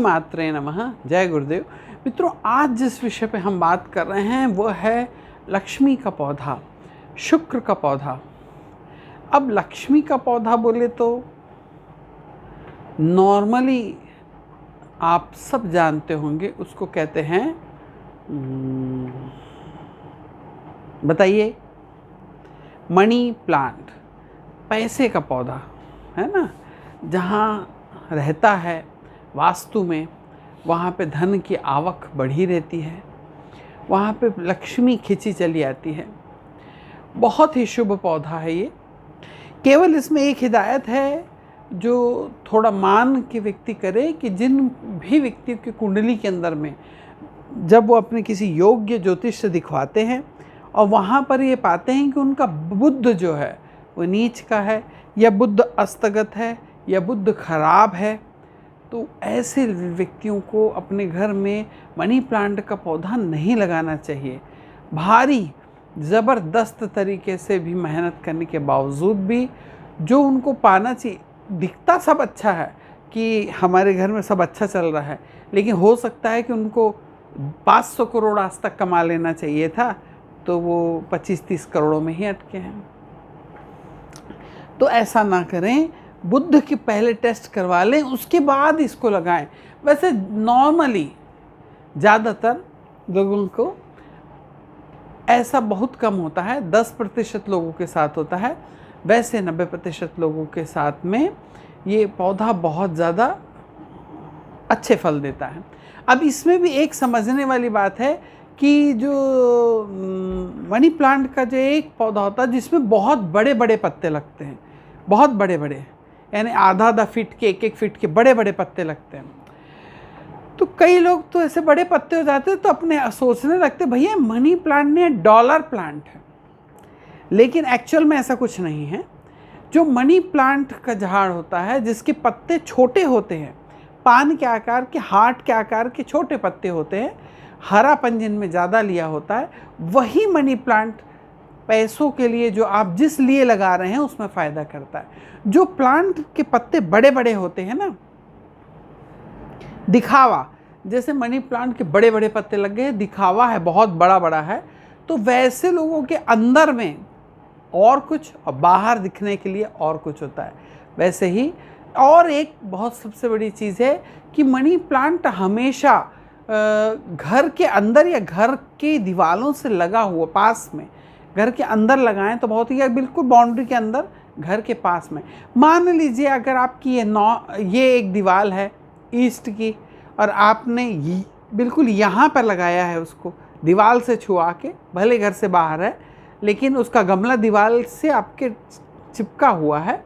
मात्रे नमः। जय गुरुदेव। मित्रों, आज जिस विषय पे हम बात कर रहे हैं वो है लक्ष्मी का पौधा, शुक्र का पौधा। अब लक्ष्मी का पौधा बोले तो नॉर्मली आप सब जानते होंगे उसको कहते हैं, बताइए, मनी प्लांट, पैसे का पौधा है ना। जहाँ रहता है वास्तु में वहाँ पे धन की आवक बढ़ी रहती है, वहाँ पे लक्ष्मी खिंची चली आती है। बहुत ही शुभ पौधा है ये। केवल इसमें एक हिदायत है जो थोड़ा मान के व्यक्ति करे कि जिन भी व्यक्ति की कुंडली के अंदर में जब वो अपने किसी योग्य ज्योतिष से दिखवाते हैं और वहाँ पर ये पाते हैं कि उनका बुध जो है वो नीच का है या बुध अस्तगत है या बुध खराब है, तो ऐसे व्यक्तियों को अपने घर में मनी प्लांट का पौधा नहीं लगाना चाहिए। भारी ज़बरदस्त तरीके से भी मेहनत करने के बावजूद भी जो उनको पाना चाहिए, दिखता सब अच्छा है कि हमारे घर में सब अच्छा चल रहा है, लेकिन हो सकता है कि उनको 500 करोड़ आज तक कमा लेना चाहिए था, तो वो 25-30 करोड़ों में ही अटके हैं। तो ऐसा ना करें, बुध की पहले टेस्ट करवा लें, उसके बाद इसको लगाएं। वैसे नॉर्मली ज़्यादातर लोगों को ऐसा बहुत कम होता है, 10% लोगों के साथ होता है। वैसे 90% लोगों के साथ में ये पौधा बहुत ज़्यादा अच्छे फल देता है। अब इसमें भी एक समझने वाली बात है कि जो मनी प्लांट का जो एक पौधा होता है जिसमें बहुत बड़े बड़े पत्ते लगते हैं, बहुत बड़े बड़े, यानी आधा फीट के, 1 फीट के बड़े बड़े पत्ते लगते हैं। तो कई लोग तो ऐसे बड़े पत्ते हो जाते हैं तो अपने सोचने लगते भैया मनी प्लांट नहीं है, डॉलर प्लांट है। लेकिन एक्चुअल में ऐसा कुछ नहीं है। जो मनी प्लांट का झाड़ होता है जिसके पत्ते छोटे होते हैं, पान के आकार के, हार्ट के आकार के छोटे पत्ते होते हैं, हरापन जिनमें ज़्यादा लिया होता है, वही मनी प्लांट पैसों के लिए जो आप जिस लिए लगा रहे हैं उसमें फ़ायदा करता है। जो प्लांट के पत्ते बड़े बड़े होते हैं ना, दिखावा, जैसे मनी प्लांट के बड़े बड़े पत्ते लग गए, दिखावा है, बहुत बड़ा बड़ा है, तो वैसे लोगों के अंदर में और कुछ और बाहर दिखने के लिए और कुछ होता है। वैसे ही और एक बहुत सबसे बड़ी चीज़ है कि मनी प्लांट हमेशा घर के अंदर या घर के दीवारों से लगा हुआ, पास में घर के अंदर लगाएं तो बहुत ही, या बिल्कुल बाउंड्री के अंदर घर के पास में। मान लीजिए अगर आपकी ये एक दीवार है ईस्ट की और आपने बिल्कुल यहाँ पर लगाया है, उसको दीवार से छुआ के, भले घर से बाहर है लेकिन उसका गमला दीवार से आपके चिपका हुआ है,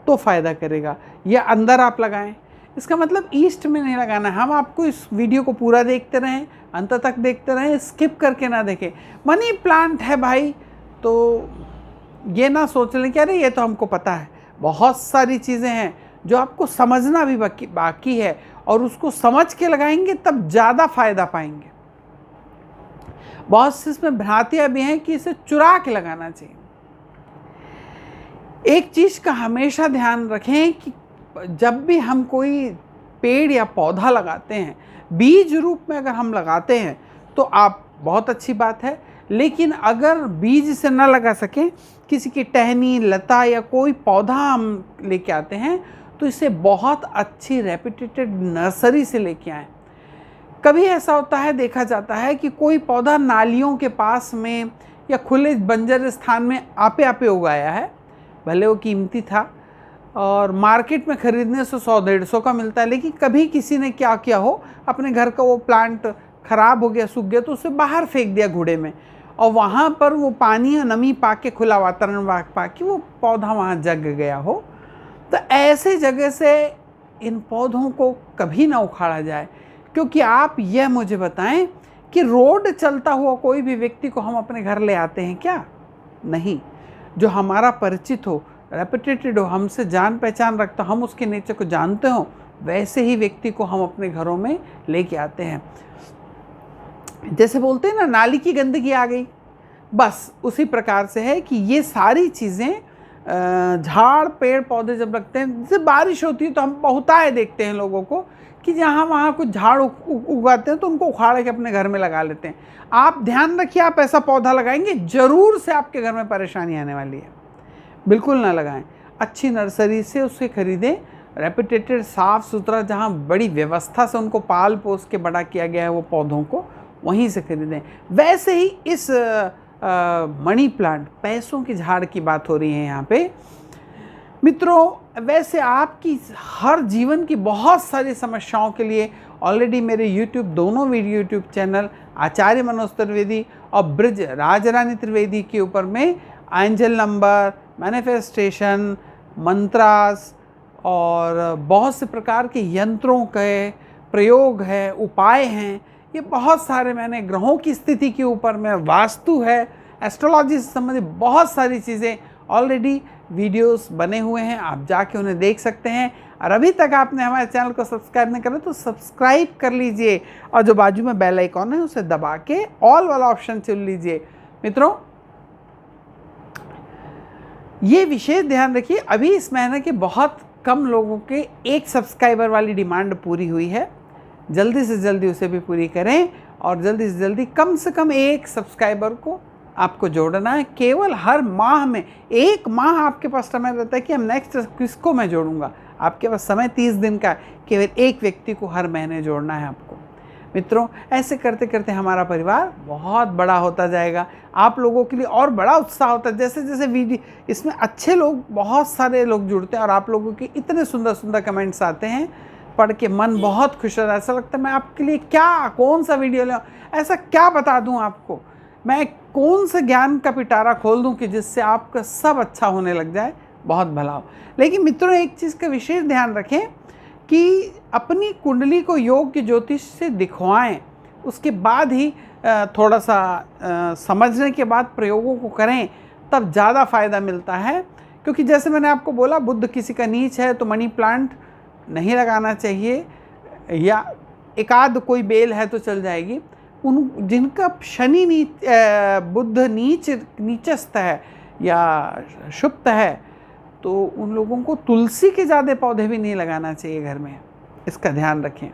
तो फ़ायदा करेगा। या अंदर आप लगाएं, इसका मतलब ईस्ट में नहीं लगाना है। हम आपको इस वीडियो को पूरा देखते रहें, अंत तक देखते रहें, स्किप करके ना देखें। मनी प्लांट है भाई तो ये ना सोच लें कि अरे ये तो हमको पता है। बहुत सारी चीज़ें हैं जो आपको समझना भी बाकी है, और उसको समझ के लगाएंगे तब ज़्यादा फ़ायदा पाएंगे। बहुत सी इसमें भ्रांतियाँ भी हैं कि इसे चुरा के लगाना चाहिए। एक चीज़ का हमेशा ध्यान रखें कि जब भी हम कोई पेड़ या पौधा लगाते हैं, बीज रूप में अगर हम लगाते हैं तो आप बहुत अच्छी बात है, लेकिन अगर बीज से ना लगा सकें, किसी की टहनी, लता या कोई पौधा हम लेके आते हैं तो इसे बहुत अच्छी रेप्यूटेड नर्सरी से लेके आएँ। कभी ऐसा होता है, देखा जाता है कि कोई पौधा नालियों के पास में या खुले बंजर स्थान में आपे उगाया है, भले वो कीमती था और मार्केट में ख़रीदने से 100-150 का मिलता है, लेकिन कभी किसी ने क्या किया हो, अपने घर का वो प्लांट ख़राब हो गया, सूख गया, तो उसे बाहर फेंक दिया घूड़े में, और वहाँ पर वो पानी और नमी पा के, खुला वातावरण पा के वो पौधा वहाँ जग गया हो। तो ऐसे जगह से इन पौधों को कभी ना उखाड़ा जाए, क्योंकि आप यह मुझे बताएं कि रोड चलता हुआ कोई भी व्यक्ति को हम अपने घर ले आते हैं क्या? नहीं। जो हमारा परिचित हो, रेपुटेटेड हो, हमसे जान पहचान रखता, हम उसके नेचर को जानते हो, वैसे ही व्यक्ति को हम अपने घरों में लेके आते हैं। जैसे बोलते हैं ना, नाली की गंदगी आ गई, बस उसी प्रकार से है कि ये सारी चीज़ें झाड़ पेड़ पौधे जब लगते हैं, जैसे बारिश होती है तो हम बहुतायत देखते हैं लोगों को कि जहाँ वहाँ कुछ झाड़ उगाते हैं तो उनको उखाड़ के अपने घर में लगा लेते हैं। आप ध्यान रखिए, आप ऐसा पौधा लगाएंगे ज़रूर से आपके घर में परेशानी आने वाली है। बिल्कुल ना लगाएं, अच्छी नर्सरी से उसे खरीदें, रेपुटेटेड साफ़ सुथरा, जहाँ बड़ी व्यवस्था से उनको पाल पोस के बड़ा किया गया है वो पौधों को, वहीं से खरीदें। वैसे ही इस मनी प्लांट, पैसों की झाड़ की बात हो रही है यहाँ पे मित्रों। वैसे आपकी हर जीवन की बहुत सारी समस्याओं के लिए ऑलरेडी मेरे दोनों यूट्यूब चैनल आचार्य मनोज त्रिवेदी और ब्रिज राजरानी त्रिवेदी के ऊपर में एंजल नंबर, मैनिफेस्टेशन, मंत्रास और बहुत से प्रकार के यंत्रों के प्रयोग है, उपाय हैं। ये बहुत सारे मैंने ग्रहों की स्थिति के ऊपर में, वास्तु है, एस्ट्रोलॉजी से संबंधित बहुत सारी चीज़ें ऑलरेडी वीडियोस बने हुए हैं, आप जाके उन्हें देख सकते हैं। और अभी तक आपने हमारे चैनल को सब्सक्राइब नहीं करा तो सब्सक्राइब कर लीजिए और जो बाजू में बेल आइकॉन है उसे दबा के ऑल वाला ऑप्शन चुन लीजिए। मित्रों, ये विशेष ध्यान रखिए, अभी इस महीने के बहुत कम लोगों के 1 सब्सक्राइबर वाली डिमांड पूरी हुई है। जल्दी से जल्दी उसे भी पूरी करें और जल्दी से जल्दी कम से कम 1 सब्सक्राइबर को आपको जोड़ना है। केवल हर माह में 1 माह आपके पास समय रहता है कि हम नेक्स्ट किसको मैं जोड़ूंगा। आपके पास समय 30 दिन का, केवल 1 व्यक्ति को हर महीने जोड़ना है आपको। मित्रों, ऐसे करते करते हमारा परिवार बहुत बड़ा होता जाएगा। आप लोगों के लिए और बड़ा उत्साह होता है, जैसे जैसे वीडियो इसमें अच्छे लोग, बहुत सारे लोग जुड़ते हैं और आप लोगों के इतने सुंदर सुंदर कमेंट्स आते हैं, पढ़ के मन बहुत खुश होता है। ऐसा लगता है मैं आपके लिए कौन सा वीडियो ले, ऐसा क्या बता दूं आपको, मैं कौन सा ज्ञान का पिटारा खोल दूं कि जिससे आपका सब अच्छा होने लग जाए, बहुत भला हो। लेकिन मित्रों, एक चीज़ का विशेष ध्यान रखें कि अपनी कुंडली को योग की ज्योतिष से दिखवाएं, उसके बाद ही थोड़ा सा समझने के बाद प्रयोगों को करें, तब ज़्यादा फ़ायदा मिलता है। क्योंकि जैसे मैंने आपको बोला, बुध किसी का नीच है तो मनी प्लांट नहीं लगाना चाहिए, या एकाध कोई बेल है तो चल जाएगी। उन जिनका शनि बुध नीचस्थ है या शुप्त है, तो उन लोगों को तुलसी के ज़्यादा पौधे भी नहीं लगाना चाहिए घर में, इसका ध्यान रखें,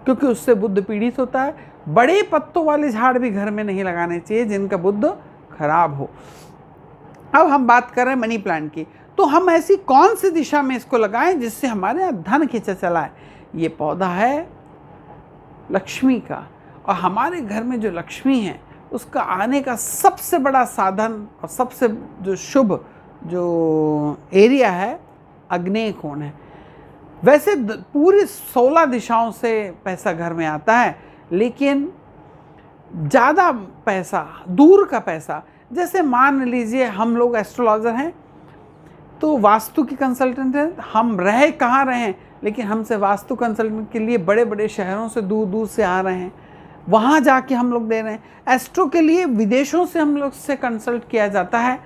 क्योंकि उससे बुध पीड़ित होता है। बड़े पत्तों वाले झाड़ भी घर में नहीं लगाने चाहिए जिनका बुध खराब हो। अब हम बात कर रहे हैं मनी प्लांट की, तो हम ऐसी कौन सी दिशा में इसको लगाएं जिससे हमारे यहाँ धन खींचा चला है। ये पौधा है लक्ष्मी का, और हमारे घर में जो लक्ष्मी है उसका आने का सबसे बड़ा साधन और सबसे जो शुभ जो एरिया है, आग्नेय कोण है। वैसे पूरी 16 दिशाओं से पैसा घर में आता है, लेकिन ज़्यादा पैसा, दूर का पैसा, जैसे मान लीजिए हम लोग एस्ट्रोलॉजर हैं तो वास्तु की कंसल्टेंट हैं, हम रहे कहाँ रहे हैं, लेकिन हमसे वास्तु कंसल्टेंट के लिए बड़े बड़े शहरों से दूर दूर से आ रहे हैं, वहाँ जाके हम लोग दे रहे हैं। एस्ट्रो के लिए विदेशों से हम लोग से कंसल्ट किया जाता है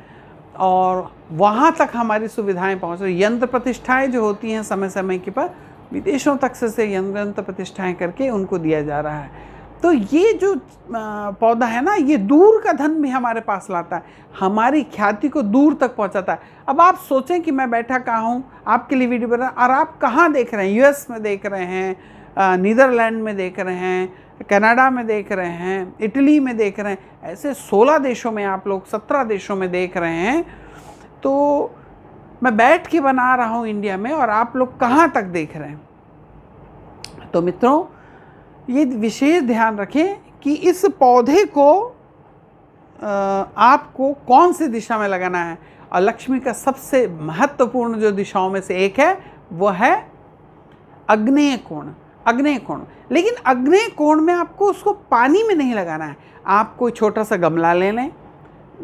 और वहाँ तक हमारी सुविधाएं पहुँच रही। यंत्र प्रतिष्ठाएं जो होती हैं समय समय के पर, विदेशों तक से यंत्र प्रतिष्ठाएं करके उनको दिया जा रहा है। तो ये जो पौधा है ना, ये दूर का धन भी हमारे पास लाता है, हमारी ख्याति को दूर तक पहुंचाता है। अब आप सोचें कि मैं बैठा कहाँ हूँ, आपके लिए वीडियो बना, और आप कहाँ देख रहे हैं, यूएस में देख रहे हैं, नीदरलैंड में देख रहे हैं, कनाडा में देख रहे हैं, इटली में देख रहे हैं, ऐसे 16 देशों में आप लोग, 17 देशों में देख रहे हैं। तो मैं बैठ के बना रहा हूँ इंडिया में, और आप लोग कहाँ तक देख रहे हैं। तो मित्रों, ये विशेष ध्यान रखें कि इस पौधे को आपको कौन सी दिशा में लगाना है। और लक्ष्मी का सबसे महत्वपूर्ण जो दिशाओं में से एक है वो है आग्नेय कोण। आग्नेय कोण, लेकिन आग्नेय कोण में आपको उसको पानी में नहीं लगाना है। आप कोई छोटा सा गमला ले लें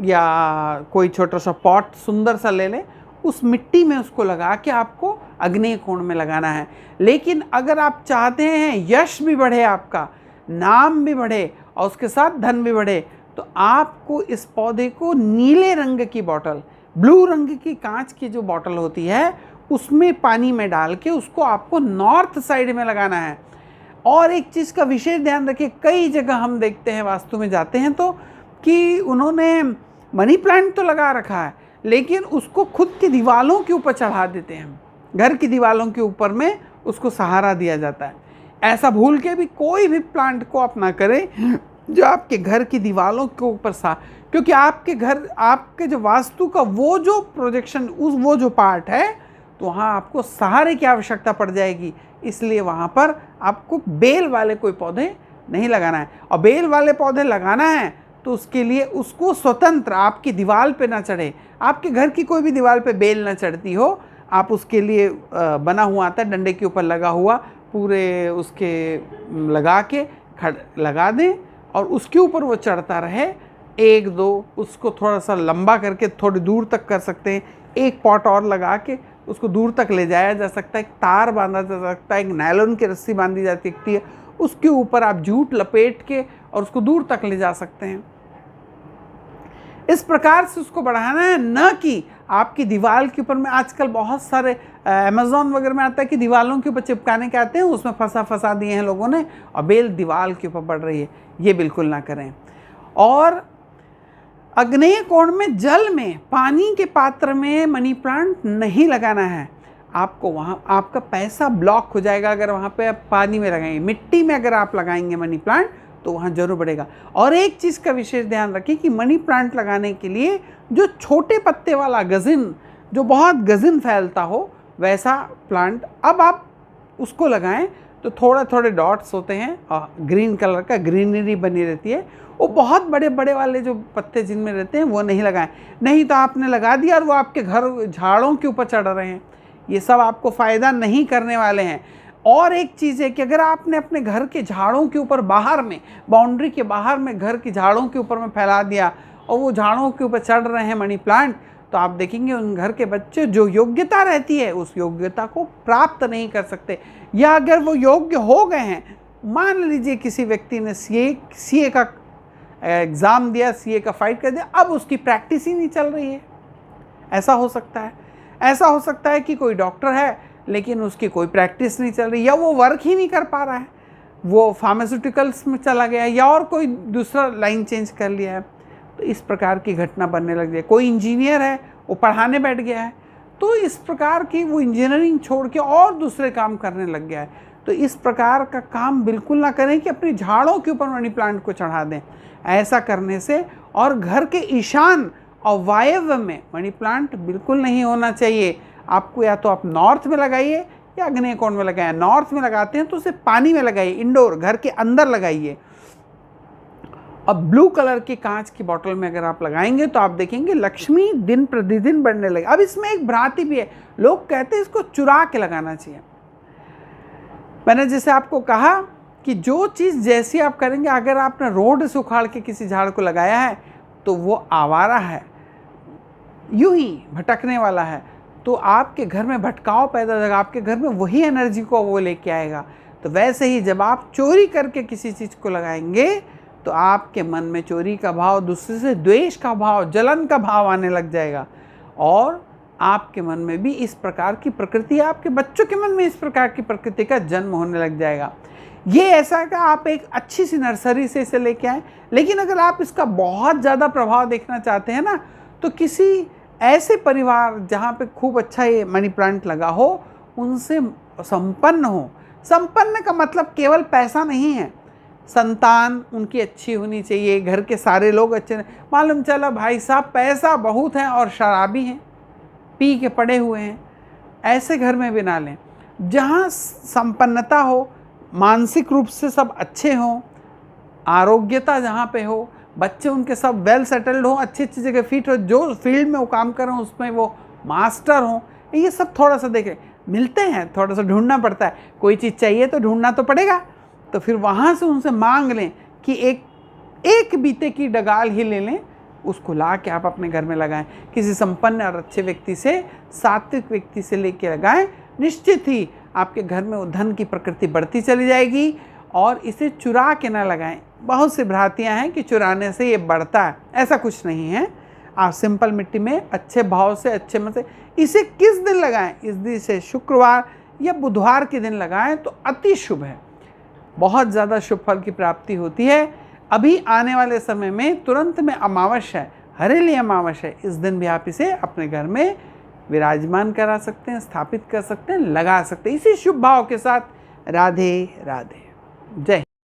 या कोई छोटा सा पॉट सुंदर सा ले लें, उस मिट्टी में उसको लगा के आपको आग्नेय कोण में लगाना है। लेकिन अगर आप चाहते हैं यश भी बढ़े, आपका नाम भी बढ़े और उसके साथ धन भी बढ़े, तो आपको इस पौधे को नीले रंग की बॉटल, ब्लू रंग की कांच की जो बॉटल होती है, उसमें पानी में डाल के उसको आपको नॉर्थ साइड में लगाना है। और एक चीज़ का विशेष ध्यान रखिए, कई जगह हम देखते हैं वास्तु में जाते हैं तो कि उन्होंने मनी प्लांट तो लगा रखा है, लेकिन उसको खुद की दीवारों के ऊपर चढ़ा देते हैं हम, घर की दीवारों के ऊपर में उसको सहारा दिया जाता है। ऐसा भूल के भी कोई भी प्लांट को आप ना करें जो आपके घर की दीवारों के ऊपर क्योंकि आपके घर, आपके जो वास्तु का वो जो प्रोजेक्शन, वो जो पार्ट है, तो वहाँ आपको सहारे की आवश्यकता पड़ जाएगी। इसलिए वहाँ पर आपको बेल वाले कोई पौधे नहीं लगाना है। और बेल वाले पौधे लगाना है तो उसके लिए उसको स्वतंत्र आपकी दीवार पे ना चढ़े, आपके घर की कोई भी दीवार पे बेल ना चढ़ती हो, आप उसके लिए बना हुआ आता है डंडे के ऊपर लगा हुआ, पूरे उसके लगा के लगा दें और उसके ऊपर वो चढ़ता रहे। एक दो उसको थोड़ा सा लंबा करके थोड़ी दूर तक कर सकते हैं, एक पॉट और लगा के उसको दूर तक ले जाया जा सकता है, एक तार बांधा जा सकता है, एक नायलॉन की रस्सी बांधी जा सकती है, उसके ऊपर आप जूट लपेट के और उसको दूर तक ले जा सकते हैं। इस प्रकार से उसको बढ़ाना है, न कि आपकी दीवार के ऊपर में। आजकल बहुत सारे अमेज़ॉन वगैरह में आता है कि दीवारों के ऊपर चिपकाने के आते हैं, उसमें फंसा दिए हैं लोगों ने और बेल दीवार के ऊपर बढ़ रही है। ये बिल्कुल ना करें। और आग्नेय कोण में जल में, पानी के पात्र में मनी प्लांट नहीं लगाना है। आपको वहाँ आपका पैसा ब्लॉक हो जाएगा अगर वहाँ पे आप पानी में लगाएंगे। मिट्टी में अगर आप लगाएंगे मनी प्लांट तो वहाँ जरूर बढ़ेगा। और एक चीज़ का विशेष ध्यान रखें कि मनी प्लांट लगाने के लिए जो छोटे पत्ते वाला गज़िन, जो बहुत गज़िन फैलता हो, वैसा प्लांट अब आप उसको लगाएं तो थोड़े डॉट्स होते हैं और ग्रीन कलर का ग्रीनरी बनी रहती है। वो बहुत बड़े बड़े वाले जो पत्ते जिनमें रहते हैं वो नहीं लगाएं, नहीं तो आपने लगा दिया और वो आपके घर झाड़ों के ऊपर चढ़ रहे हैं। ये सब आपको फ़ायदा नहीं करने वाले हैं। और एक चीज़ है कि अगर आपने अपने घर के झाड़ों के ऊपर बाहर में, बाउंड्री के बाहर में घर की झाड़ों के ऊपर में फैला दिया और वो झाड़ों के ऊपर चढ़ रहे हैं मनी प्लांट, तो आप देखेंगे उन घर के बच्चे जो योग्यता रहती है उस योग्यता को प्राप्त नहीं कर सकते। या अगर वो योग्य हो गए हैं, मान लीजिए किसी व्यक्ति ने सीए का एग्ज़ाम दिया, सीए का फाइट कर दिया, अब उसकी प्रैक्टिस ही नहीं चल रही है, ऐसा हो सकता है। ऐसा हो सकता है कि कोई डॉक्टर है लेकिन उसकी कोई प्रैक्टिस नहीं चल रही, या वो वर्क ही नहीं कर पा रहा है, वो फार्मास्यूटिकल्स में चला गया है या और कोई दूसरा लाइन चेंज कर लिया है, तो इस प्रकार की घटना बनने लग जाए। कोई इंजीनियर है, वो पढ़ाने बैठ गया है, तो इस प्रकार की वो इंजीनियरिंग छोड़ के और दूसरे काम करने लग गया है। तो इस प्रकार का काम बिल्कुल ना करें कि अपनी झाड़ों के ऊपर मनी प्लांट को चढ़ा दें। ऐसा करने से, और घर के ईशान और वायव्य में मनी प्लांट बिल्कुल नहीं होना चाहिए। आपको या तो आप नॉर्थ में लगाइए या आग्नेय कोण में लगाइए। नॉर्थ में लगाते हैं तो उसे पानी में लगाइए, इंडोर घर के अंदर लगाइए। और ब्लू कलर की कांच की बोतल में अगर आप लगाएंगे तो आप देखेंगे लक्ष्मी दिन प्रतिदिन बढ़ने लगे। अब इसमें एक भ्रांति भी है, लोग कहते हैं इसको चुरा के लगाना चाहिए। मैंने जैसे आपको कहा कि जो चीज़ जैसी आप करेंगे, अगर आपने रोड से उखाड़ के किसी झाड़ को लगाया है तो वो आवारा है, यूं ही भटकने वाला है, तो आपके घर में भटकाव पैदा होगा, आपके घर में वही एनर्जी को वो लेके आएगा। तो वैसे ही जब आप चोरी करके किसी चीज़ को लगाएंगे तो आपके मन में चोरी का भाव, दूसरे से द्वेष का भाव, जलन का भाव आने लग जाएगा और आपके मन में भी इस प्रकार की प्रकृति, आपके बच्चों के मन में इस प्रकार की प्रकृति का जन्म होने लग जाएगा। ये ऐसा है कि आप एक अच्छी सी नर्सरी से इसे लेके आएँ, लेकिन अगर आप इसका बहुत ज़्यादा प्रभाव देखना चाहते हैं ना, तो किसी ऐसे परिवार जहाँ पे खूब अच्छा ये मनी प्लांट लगा हो, उनसे संपन्न हो। संपन्न का मतलब केवल पैसा नहीं है, संतान उनकी अच्छी होनी चाहिए, घर के सारे लोग अच्छे। मालूम चला भाई साहब पैसा बहुत है और शराबी हैं, पी के पड़े हुए हैं, ऐसे घर में भी ना लें। जहाँ संपन्नता हो, मानसिक रूप से सब अच्छे हों, आरोग्यता जहाँ पे हो, बच्चे उनके सब वेल सेटल्ड हो, अच्छी अच्छी जगह फिट हो, जो फील्ड में वो काम कर रहे हो उसमें वो मास्टर हो, ये सब थोड़ा सा देखें। मिलते हैं, थोड़ा सा ढूंढना पड़ता है, कोई चीज़ चाहिए तो ढूंढना तो पड़ेगा, तो फिर वहाँ से उनसे मांग लें कि एक बीते की डगाल ही ले लें, उसको ला के आप अपने घर में लगाएं। किसी संपन्न और अच्छे व्यक्ति से, सात्विक व्यक्ति से लेके लगाएं, निश्चित ही आपके घर में वो धन की प्रकृति बढ़ती चली जाएगी। और इसे चुरा के ना लगाएं। बहुत सी भ्रांतियाँ हैं कि चुराने से ये बढ़ता है, ऐसा कुछ नहीं है। आप सिंपल मिट्टी में अच्छे भाव से, अच्छे मन से इसे किस दिन लगाएं? इस दिन से शुक्रवार या बुधवार के दिन लगाएं तो अति शुभ है, बहुत ज़्यादा शुभ फल की प्राप्ति होती है। अभी आने वाले समय में तुरंत में अमावस्या है, हरेली अमावस्या, इस दिन भी आप इसे अपने घर में विराजमान करा सकते हैं, स्थापित कर सकते हैं, लगा सकते हैं। इसी शुभ भाव के साथ राधे राधे। जय।